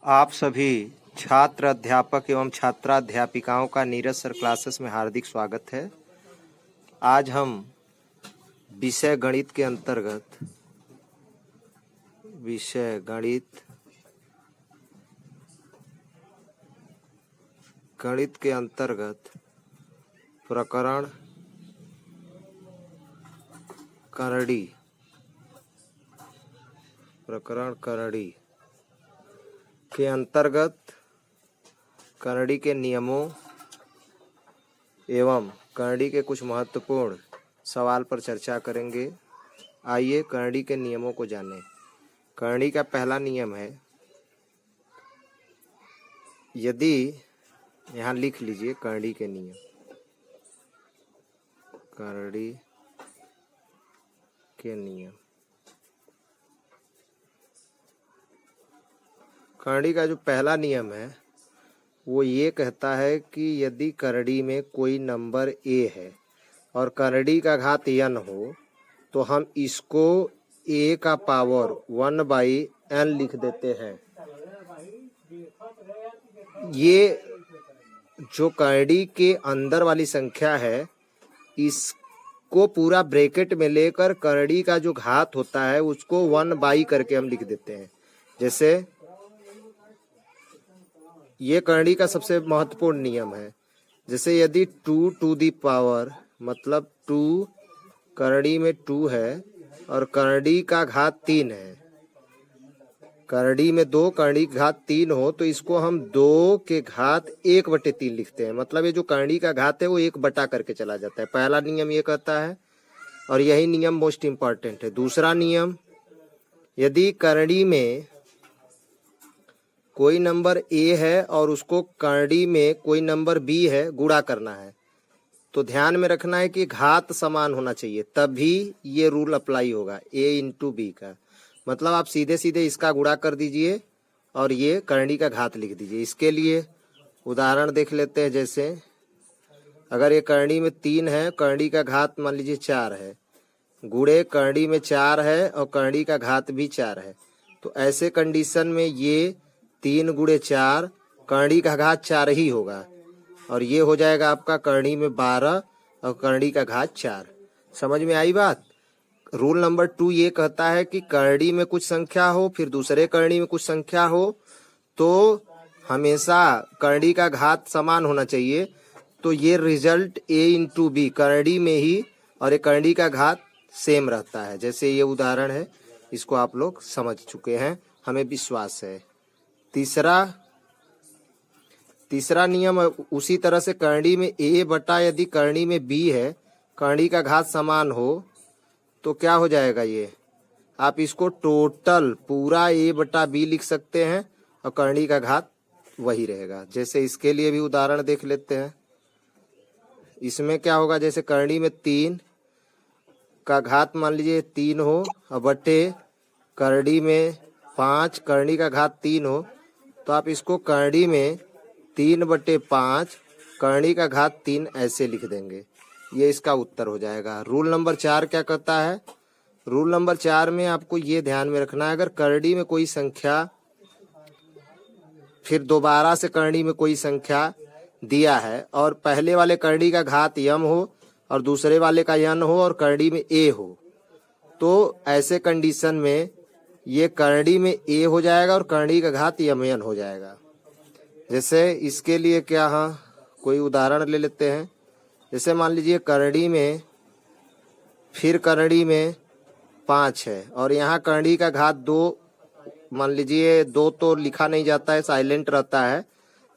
आप सभी छात्र अध्यापक एवं छात्राध्यापिकाओं का नीरज सर क्लासेस में हार्दिक स्वागत है। आज हम विषय गणित के अंतर्गत प्रकरण करड़ी के अंतर्गत करड़ी के नियमों एवं करड़ी के कुछ महत्वपूर्ण सवाल पर चर्चा करेंगे। आइए करड़ी के नियमों को जानें। करड़ी का पहला नियम है, यदि यहाँ लिख लीजिए करड़ी के नियम। करड़ी के नियम, करड़ी का जो पहला नियम है वो ये कहता है कि यदि करड़ी में कोई नंबर a है और करड़ी का घात n हो तो हम इसको a का पावर 1/n लिख देते हैं। ये जो करड़ी के अंदर वाली संख्या है इसको पूरा ब्रैकेट में लेकर करड़ी का जो घात होता है उसको 1/, करके हम लिख देते हैं। जैसे ये करड़ी का सबसे महत्वपूर्ण नियम है। जैसे यदि 2 टू दी पावर, मतलब 2 करड़ी में 2 है और करड़ी का घात 3 है, करड़ी में 2 करड़ी का घात 3 हो तो इसको हम 2 के घात 1/3 लिखते हैं। मतलब ये जो करड़ी का घात है वो 1 बटा करके चला जाता है। पहला नियम ये कहता है और यही नियम मोस्ट इम्पॉर्टेंट है। दूसरा नियम, यदि करड़ी में कोई नंबर a है और उसको करड़ी में कोई नंबर b है, गुणा करना है, तो ध्यान में रखना है कि घात समान होना चाहिए, तभी ये रूल अप्लाई होगा a इंटू b का। मतलब आप सीधे सीधे इसका गुणा कर दीजिए और ये करड़ी का घात लिख दीजिए। इसके लिए उदाहरण देख लेते हैं। जैसे अगर ये करड़ी में 3 है, करड़ी का घात मान लीजिए 4 है, गुणे करड़ी में 4 है और करड़ी का घात भी 4 है, तो ऐसे कंडीशन में ये 3 गुणे 4, करड़ी का घात 4 ही होगा और ये हो जाएगा आपका करड़ी में 12 और करड़ी का घात 4। समझ में आई बात? रूल नंबर 2 ये कहता है कि करड़ी में कुछ संख्या हो फिर दूसरे करड़ी में कुछ संख्या हो तो हमेशा करड़ी का घात समान होना चाहिए। तो ये रिजल्ट a इंटू बी, करड़ी में ही और ये करड़ी का घात सेम रहता है। जैसे ये उदाहरण है, इसको आप लोग समझ चुके हैं, हमें विश्वास है। तीसरा नियम उसी तरह से, करड़ी में a बटा यदि करड़ी में b है, करड़ी का घात समान हो तो क्या हो जाएगा, ये आप इसको टोटल पूरा a बटा b लिख सकते हैं और करड़ी का घात वही रहेगा। जैसे इसके लिए भी उदाहरण देख लेते हैं। इसमें क्या होगा, जैसे करड़ी में 3 का घात मान लीजिए 3 हो और बटे करड़ी में 5, करड़ी का घात 3 हो, तो आप इसको करड़ी में 3/5 करड़ी का घात 3 ऐसे लिख देंगे। ये इसका उत्तर हो जाएगा। रूल नंबर 4 क्या कहता है? रूल नंबर 4 में आपको ये ध्यान में रखना है, अगर करड़ी में कोई संख्या फिर दोबारा से करड़ी में कोई संख्या दिया है और पहले वाले करड़ी का घात m हो और दूसरे वाले का n हो और करड़ी में a हो, तो ऐसे कंडीशन में ये करड़ी में a हो जाएगा और करड़ी का घात mn हो जाएगा। जैसे इसके लिए क्या, हाँ कोई उदाहरण ले लेते हैं। जैसे मान लीजिए करड़ी में 5 है और यहाँ करड़ी का घात 2, मान लीजिए 2 तो लिखा नहीं जाता है, साइलेंट रहता है,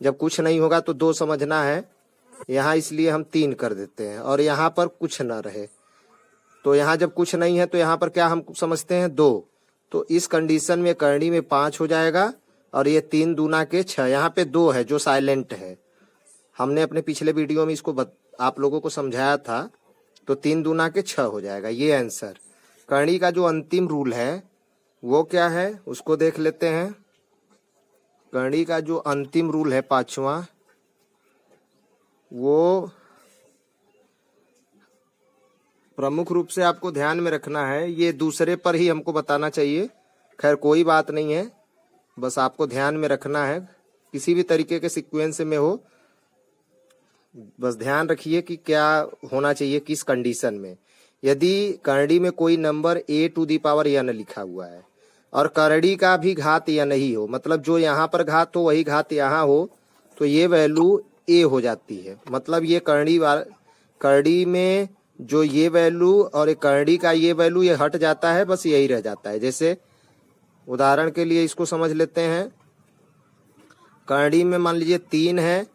जब कुछ नहीं होगा तो 2 समझना है यहाँ, इसलिए हम 3 कर देते हैं और यहाँ पर कुछ ना रहे। तो यहाँ जब कुछ नहीं है तो यहाँ पर क्या हम समझते हैं, 2। तो इस कंडीशन में करड़ी में 5 हो जाएगा और ये 3 दूना के 6, यहाँ पे 2 है जो साइलेंट है। हमने अपने पिछले वीडियो में इसको आप लोगों को समझाया था, तो 3 दूना के 6 हो जाएगा। ये आंसर। करड़ी का जो अंतिम रूल है वो क्या है उसको देख लेते हैं। करड़ी का जो अंतिम रूल है 5वां, वो प्रमुख रूप से आपको ध्यान में रखना है, ये दूसरे पर ही हमको बताना चाहिए, खैर कोई बात नहीं है, बस आपको ध्यान में रखना है, किसी भी तरीके के सीक्वेंस में हो, बस ध्यान रखिए कि क्या होना चाहिए किस कंडीशन में। यदि करड़ी में कोई नंबर a⁴n लिखा हुआ है और करड़ी का भी घात n ही हो, मतलब जो यहाँ पर घात हो वही घात यहाँ हो, तो ये वैल्यू a हो जाती है। मतलब ये करड़ी में जो ये वैल्यू और करड़ी का ये वैल्यू ये हट जाता है, बस यही रह जाता है। जैसे उदाहरण के लिए इसको समझ लेते हैं। करड़ी में मान लीजिए 3 है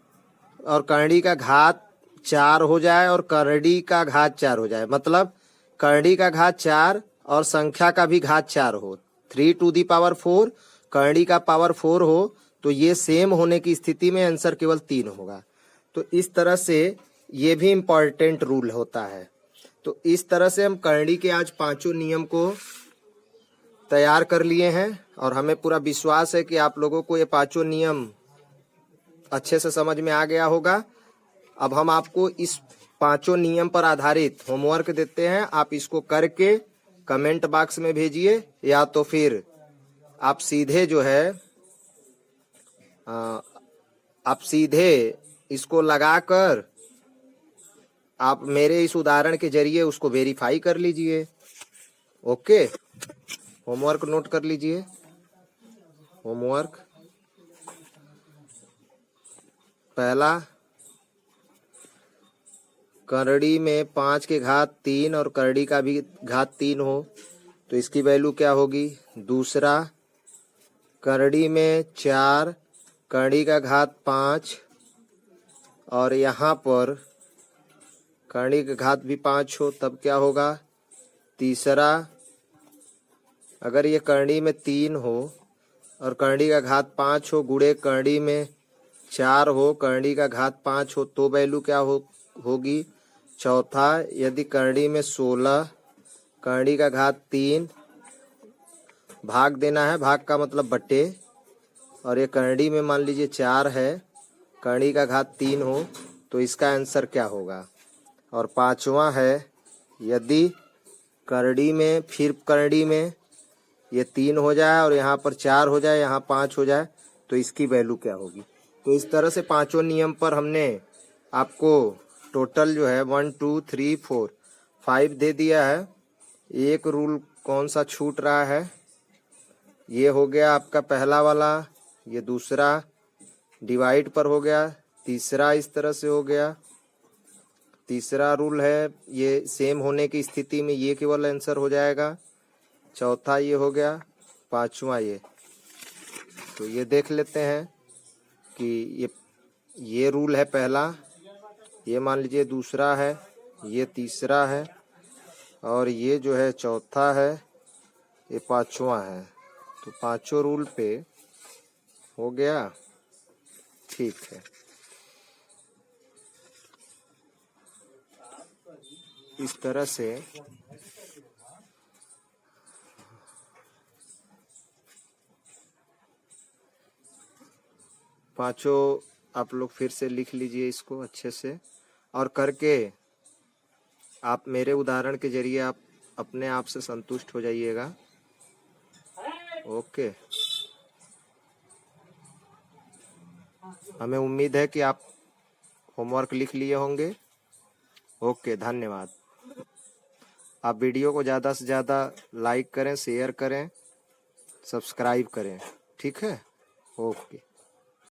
और करड़ी का घात 4 हो जाए और करड़ी का घात 4 हो जाए, मतलब करड़ी का घात 4 और संख्या का भी घात 4 हो, 3⁴ करड़ी का पावर 4 हो, तो ये सेम होने की स्थिति में आंसर केवल 3 होगा। तो इस तरह से ये भी इम्पॉर्टेंट रूल होता है। तो इस तरह से हम करड़ी के आज 5 नियम को तैयार कर लिए हैं और हमें पूरा विश्वास है कि आप लोगों को ये 5 नियम अच्छे से समझ में आ गया होगा। अब हम आपको इस 5 नियम पर आधारित होमवर्क देते हैं, आप इसको करके कमेंट बॉक्स में भेजिए, या तो फिर आप सीधे जो है आप सीधे इसको लगाकर आप मेरे इस उदाहरण के जरिए उसको वेरीफाई कर लीजिए। ओके, होमवर्क नोट कर लीजिए। होमवर्क पहला, करड़ी में 5 के घात 3 और करड़ी का भी घात 3 हो तो इसकी वैल्यू क्या होगी। दूसरा, करड़ी में 4 करड़ी का घात 5 और यहाँ पर करड़ी का घात भी 5 हो तब क्या होगा। तीसरा, अगर ये करड़ी में 3 हो और करड़ी का घात 5 हो गुणे करड़ी में 4 हो करड़ी का घात 5 हो तो वैल्यू क्या होगी। चौथा, यदि करड़ी में 16 करड़ी का घात 3 भाग देना है, भाग का मतलब बट्टे, और ये करड़ी में मान लीजिए 4 है करड़ी का घात 3 हो तो इसका आंसर क्या होगा। और पांचवा है, यदि करड़ी में फिर करड़ी में ये 3 हो जाए और यहाँ पर 4 हो जाए, यहाँ 5 हो जाए तो इसकी वैल्यू क्या होगी। तो इस तरह से 5 नियम पर हमने आपको टोटल जो है 1 2 3 4 5 दे दिया है। एक रूल कौन सा छूट रहा है, ये हो गया आपका पहला वाला, ये दूसरा डिवाइड पर हो गया, तीसरा इस तरह से हो गया, तीसरा रूल है ये सेम होने की स्थिति में ये केवल आंसर हो जाएगा, चौथा ये हो गया, पांचवा ये। तो ये देख लेते हैं कि ये रूल है पहला, ये मान लीजिए दूसरा है, ये तीसरा है और ये जो है चौथा है, ये पांचवा है। तो 5 रूल पे हो गया। ठीक है, इस तरह से पांचों आप लोग फिर से लिख लीजिए इसको अच्छे से और करके आप मेरे उदाहरण के जरिए आप अपने आप से संतुष्ट हो जाइएगा। ओके, हमें उम्मीद है कि आप होमवर्क लिख लिए होंगे। ओके, धन्यवाद। आप वीडियो को ज़्यादा से ज़्यादा लाइक करें, शेयर करें, सब्सक्राइब करें। ठीक है, ओके।